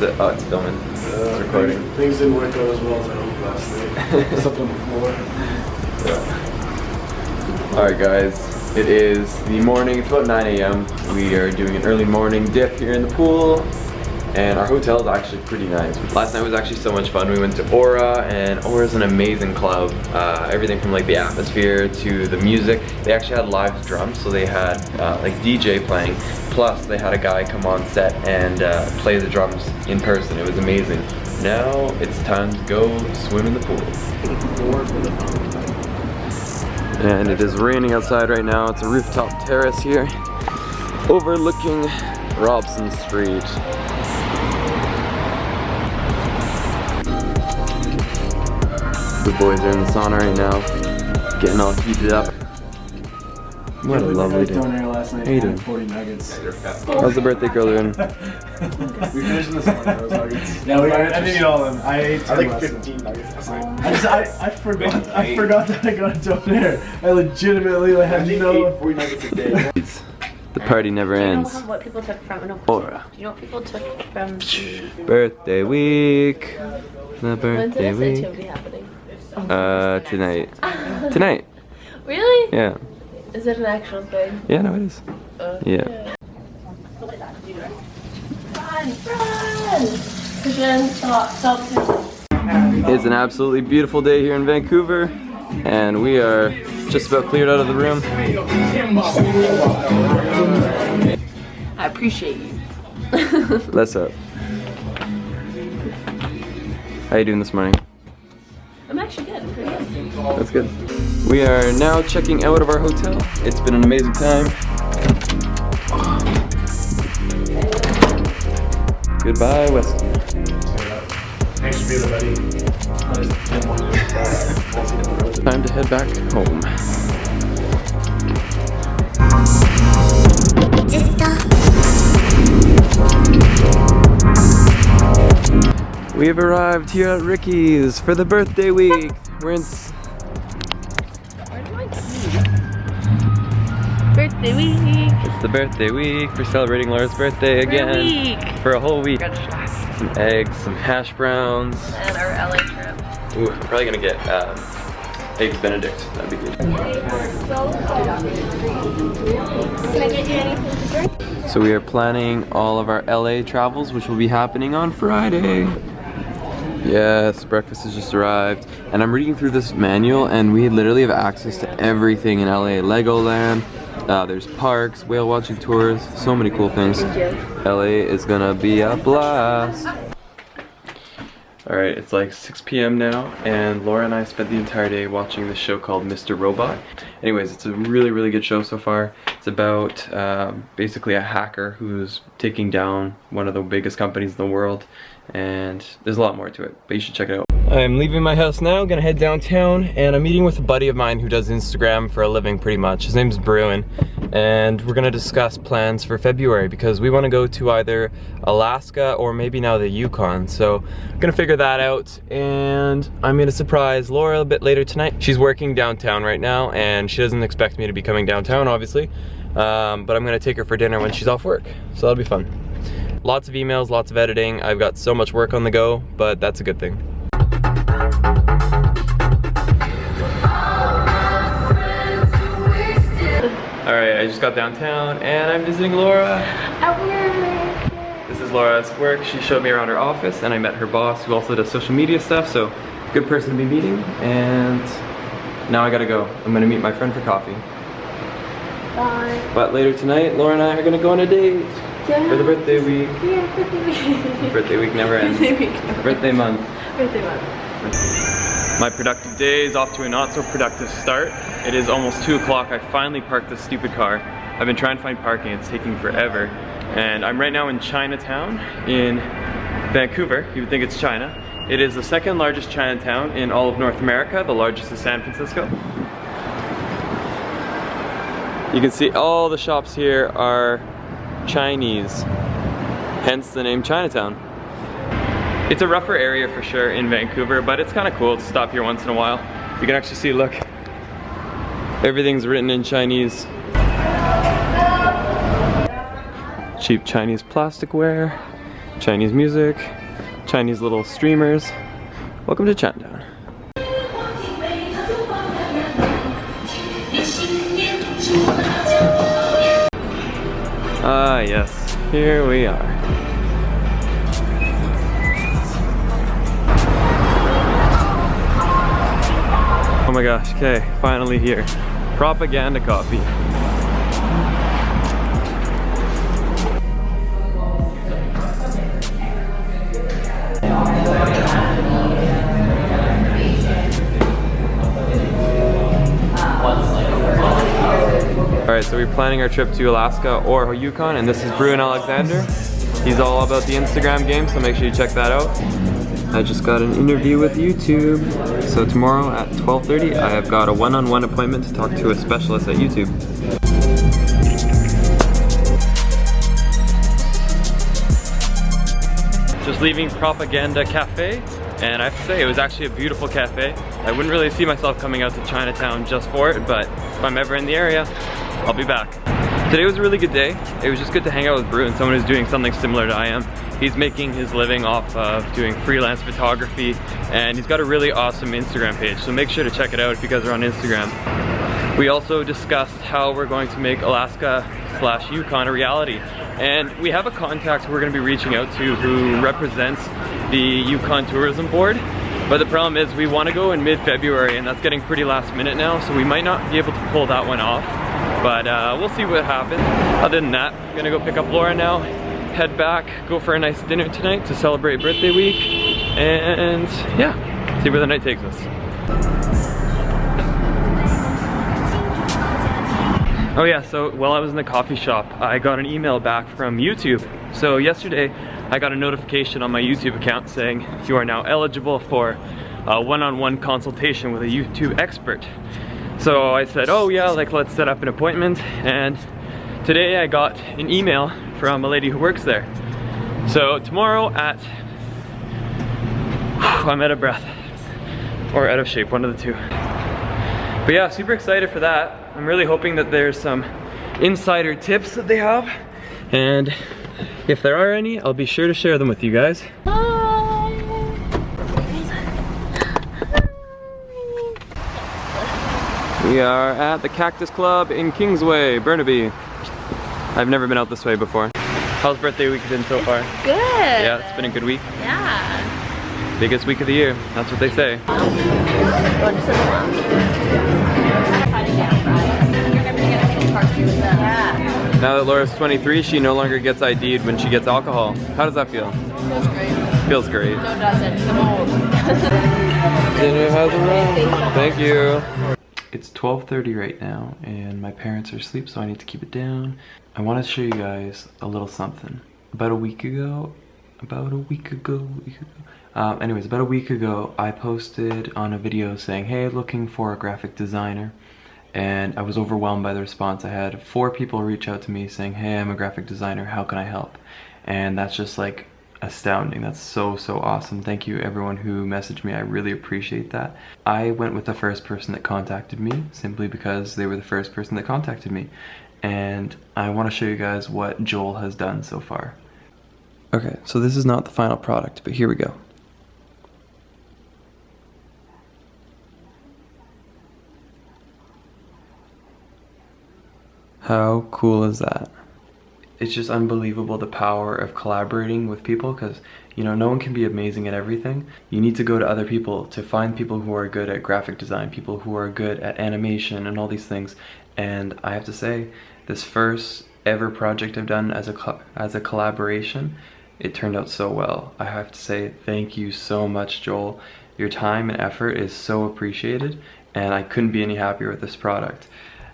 it? Oh, it's filming. It's recording. Things didn't work out as well as I hoped last night. Slept on the floor. Yeah. Alright guys, it is the morning, it's about 9 a.m. We are doing an early morning dip here in the pool. And our hotel is actually pretty nice. Last night was actually so much fun. We went to Aura, and Aura's an amazing club. Everything from like the atmosphere to the music. They actually had live drums, so they had like DJ playing. Plus they had a guy come on set and play the drums in person. It was amazing. Now it's time to go swim in the pool. And it is raining outside right now. It's a rooftop terrace here, overlooking Robson Street. The boys are in the sauna right now, getting all heated up. What a lovely day. Last night. How you doing? 40 nuggets. How's the birthday girl doing? We finished this morning, those nuggets. Yeah, I didn't eat all of them. I ate like 15 nuggets last night. I forgot that I got a donair. I legitimately had no 40 nuggets a day. The party never ends. Do you know what people took from Aura. Do you know what people took from Birthday week. The birthday When's week. this activity happening? Tonight. Tonight. Really? Yeah. Is it an actual thing? Yeah, no, it is. Yeah. Run! Run! Stop. It's an absolutely beautiful day here in Vancouver, and we are just about cleared out of the room. I appreciate you. Let's up. How you doing this morning? I'm actually good. Pretty good. That's good. We are now checking out of our hotel. It's been an amazing time. Goodbye, Weston. Thanks for being a buddy. Time to head back home. We have arrived here at Ricky's for the birthday week. We're in. Birthday week. It's the birthday week. We're celebrating Laura's birthday again for a whole week. Some eggs, some hash browns, And our LA trip. Ooh, I'm probably gonna get eggs Benedict. That'd be good. Can I get you anything to drink? So we are planning all of our LA travels, which will be happening on Friday. Yes, breakfast has just arrived. And I'm reading through this manual, and we literally have access to everything in LA. Legoland, there's parks, whale watching tours, so many cool things. LA is gonna be a blast. Alright, it's like 6 p.m. now, and Laura and I spent the entire day watching this show called Mr. Robot. Anyways, it's a really, really good show so far. It's about basically a hacker who's taking down one of the biggest companies in the world, and there's a lot more to it, but you should check it out. I'm leaving my house now, gonna head downtown, and I'm meeting with a buddy of mine who does Instagram for a living pretty much. His name's Bruin, and we're gonna discuss plans for February because we wanna go to either Alaska or maybe now the Yukon. So I'm gonna figure that out, and I'm gonna surprise Laura a bit later tonight. She's working downtown right now, and she doesn't expect me to be coming downtown, obviously, but I'm gonna take her for dinner when she's off work, so that'll be fun. Lots of emails, lots of editing. I've got so much work on the go, but that's a good thing. Alright, I just got downtown and I'm visiting Laura. At work. This is Laura's work. She showed me around her office, and I met her boss who also does social media stuff, so good person to be meeting. And now I gotta go. I'm gonna meet my friend for coffee. Bye. But later tonight, Laura and I are gonna go on a date. Yeah. For the birthday week. Yeah, birthday week. Birthday week never ends. Birthday week. Birthday month. Birthday month. My productive day is off to a not so productive start. It is almost 2 o'clock. I finally parked this stupid car. I've been trying to find parking, it's taking forever. And I'm right now in Chinatown in Vancouver. You would think it's China. It is the second largest Chinatown in all of North America. The largest is San Francisco. You can see all the shops here are Chinese, hence the name Chinatown. It's a rougher area for sure in Vancouver, but it's kind of cool to stop here once in a while. You can actually see, look, everything's written in Chinese. Cheap Chinese plasticware, Chinese music, Chinese little streamers. Welcome to China Town. Ah yes, here we are. Oh my gosh, okay, finally here. Propaganda coffee. Alright, so we're planning our trip to Alaska or Yukon, and this is Bruin Alexander. He's all about the Instagram game, so make sure you check that out. I just got an interview with YouTube. So tomorrow at 12:30, I have got a one-on-one appointment to talk to a specialist at YouTube. Just leaving Propaganda Cafe, and I have to say it was actually a beautiful cafe. I wouldn't really see myself coming out to Chinatown just for it, but if I'm ever in the area, I'll be back. Today was a really good day. It was just good to hang out with Bruin, someone who's doing something similar to I am. He's making his living off of doing freelance photography, and he's got a really awesome Instagram page, so make sure to check it out if you guys are on Instagram. We also discussed how we're going to make Alaska/Yukon a reality. And we have a contact we're going to be reaching out to who represents the Yukon Tourism Board. But the problem is we want to go in mid-February, and that's getting pretty last minute now, so we might not be able to pull that one off. But we'll see what happens. Other than that, I'm gonna go pick up Laura now, head back, go for a nice dinner tonight to celebrate birthday week, and yeah, see where the night takes us. Oh yeah, so while I was in the coffee shop, I got an email back from YouTube. So yesterday, I got a notification on my YouTube account saying you are now eligible for a one-on-one consultation with a YouTube expert. So I said, oh yeah, like let's set up an appointment, and today I got an email from a lady who works there. So tomorrow at, I'm out of breath, or out of shape, one of the two. But yeah, super excited for that. I'm really hoping that there's some insider tips that they have, and if there are any, I'll be sure to share them with you guys. We are at the Cactus Club in Kingsway, Burnaby. I've never been out this way before. How's birthday week been so far? Good. Yeah, it's been a good week. Yeah. Biggest week of the year, that's what they say. Now that Laura's 23, she no longer gets ID'd when she gets alcohol. How does that feel? Feels great. Feels great. No, it doesn't. I'm old. Dinner has arrived. Thank you. It's 12:30 right now, and my parents are asleep, so I need to keep it down. I want to show you guys a little something. About a week ago, I posted on a video saying, hey, looking for a graphic designer. And I was overwhelmed by the response. I had 4 people reach out to me saying, hey, I'm a graphic designer, how can I help? And that's just like astounding. That's so awesome. Thank you everyone who messaged me. I really appreciate that. I went with the first person that contacted me simply because they were the first person that contacted me. And I want to show you guys what Joel has done so far. Okay, so this is not the final product, but here we go. How cool is that? It's just unbelievable the power of collaborating with people, because you know, no one can be amazing at everything. You need to go to other people to find people who are good at graphic design, people who are good at animation and all these things. And I have to say, this first ever project I've done as a collaboration, it turned out so well. I have to say thank you so much, Joel. Your time and effort is so appreciated, and I couldn't be any happier with this product.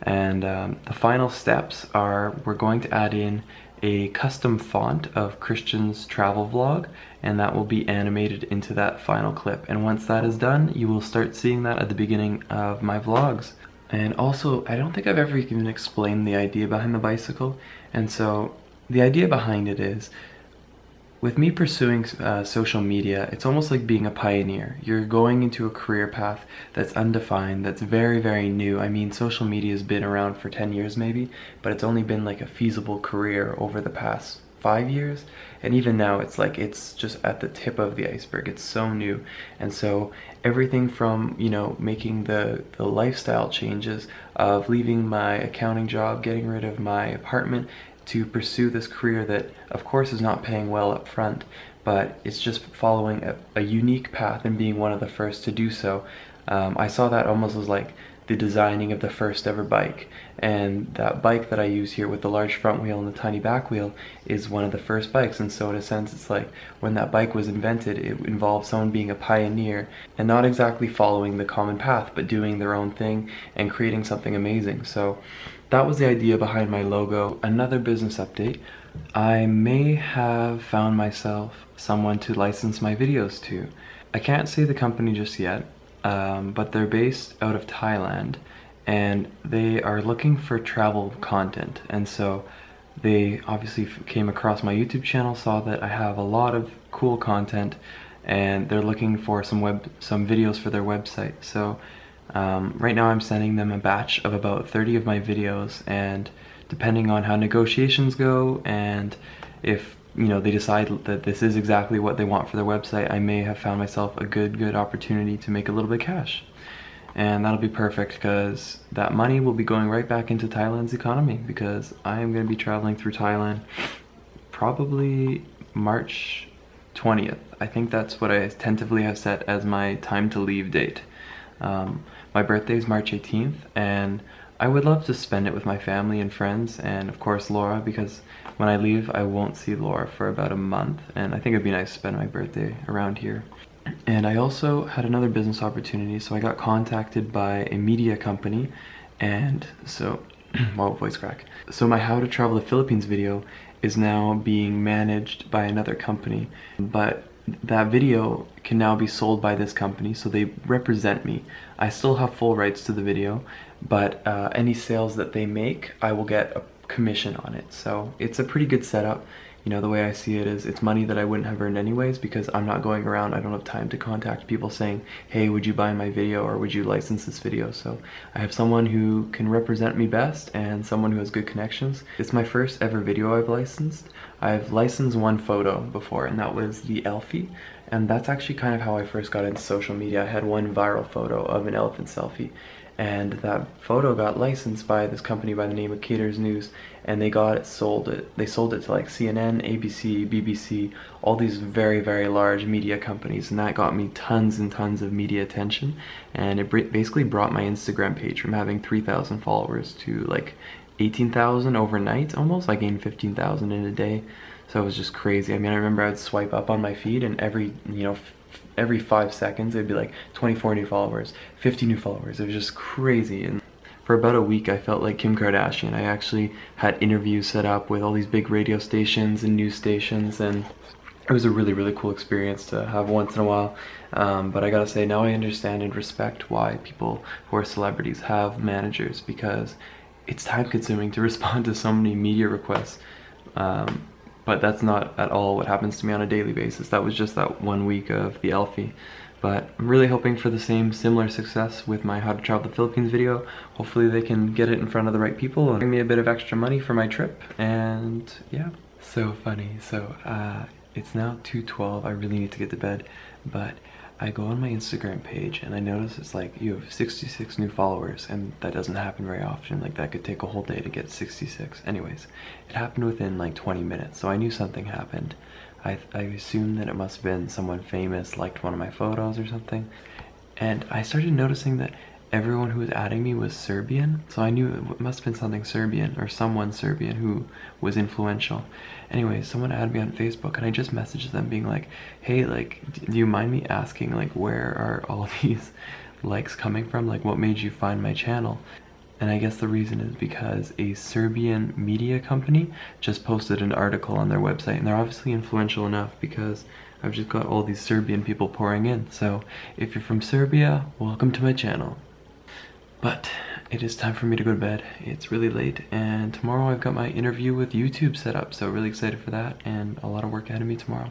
And the final steps are we're going to add in a custom font of Christian's travel vlog, and that will be animated into that final clip. And once that is done, you will start seeing that at the beginning of my vlogs. And also, I don't think I've ever even explained the idea behind the bicycle. And so the idea behind it is, with me pursuing social media, it's almost like being a pioneer. You're going into a career path that's undefined, that's very new. I mean, social media has been around for 10 years maybe, but it's only been like a feasible career over the past 5 years, and even now it's like it's just at the tip of the iceberg. It's so new. And so everything from, you know, making the lifestyle changes of leaving my accounting job, getting rid of my apartment to pursue this career that of course is not paying well up front, but it's just following a unique path and being one of the first to do so. I saw that almost as like the designing of the first ever bike, and that bike that I use here with the large front wheel and the tiny back wheel is one of the first bikes. And so in a sense, it's like when that bike was invented, it involved someone being a pioneer and not exactly following the common path, but doing their own thing and creating something amazing. So that was the idea behind my logo. Another business update: I may have found myself someone to license my videos to. I can't say the company just yet, but they're based out of Thailand, and they are looking for travel content. And so they obviously came across my YouTube channel, saw that I have a lot of cool content, and they're looking for some videos for their website. So right now I'm sending them a batch of about 30 of my videos, and depending on how negotiations go and if, you know, they decide that this is exactly what they want for their website, I may have found myself a good opportunity to make a little bit of cash. And that'll be perfect, because that money will be going right back into Thailand's economy, because I am going to be traveling through Thailand probably March 20th. I think that's what I tentatively have set as my time to leave date. My birthday is March 18th, and I would love to spend it with my family and friends, and of course Laura, because when I leave I won't see Laura for about a month, and I think it'd be nice to spend my birthday around here. And I also had another business opportunity, so I got contacted by a media company, and so, wow, voice crack. So my How to Travel the Philippines video is now being managed by another company, but that video can now be sold by this company, so they represent me. I still have full rights to the video, but any sales that they make, I will get a commission on it. So it's a pretty good setup. You know, the way I see it is it's money that I wouldn't have earned anyways, because I'm not going around, I don't have time to contact people saying, hey, would you buy my video, or would you license this video? So I have someone who can represent me best and someone who has good connections. It's my first ever video I've licensed. I've licensed one photo before, and that was the Elfie, and that's actually kind of how I first got into social media. I had one viral photo of an elephant selfie, and that photo got licensed by this company by the name of Caters News, and they sold it to like CNN, ABC, BBC, all these very large media companies, and that got me tons and tons of media attention, and it basically brought my Instagram page from having 3,000 followers to like 18,000 overnight almost. I gained 15,000 in a day, so it was just crazy. I mean, I remember I'd swipe up on my feed, and every 5 seconds it'd be like 24 new followers, 50 new followers. It was just crazy. And for about a week I felt like Kim Kardashian. I actually had interviews set up with all these big radio stations and news stations, and it was a really cool experience to have once in a while. But I gotta say, now I understand and respect why people who are celebrities have managers, because it's time consuming to respond to so many media requests. But that's not at all what happens to me on a daily basis. That was just that 1 week of the Elfie. But I'm really hoping for the similar success with my How to Travel the Philippines video. Hopefully they can get it in front of the right people and bring me a bit of extra money for my trip. And yeah, so funny. So it's now 2:12. I really need to get to bed, but I go on my Instagram page and I notice it's like, you have 66 new followers, and that doesn't happen very often. Like, that could take a whole day to get 66. Anyways, it happened within like 20 minutes, so I knew something happened. I assumed that it must have been someone famous liked one of my photos or something, and I started noticing that everyone who was adding me was Serbian, so I knew it must have been something Serbian, or someone Serbian who was influential. Anyway, someone added me on Facebook, and I just messaged them being like, hey, like, do you mind me asking, like, where are all these likes coming from? Like, what made you find my channel? And I guess the reason is because a Serbian media company just posted an article on their website, and they're obviously influential enough because I've just got all these Serbian people pouring in. So if you're from Serbia, welcome to my channel. But it is time for me to go to bed. It's really late, and tomorrow I've got my interview with YouTube set up, so really excited for that, and a lot of work ahead of me tomorrow.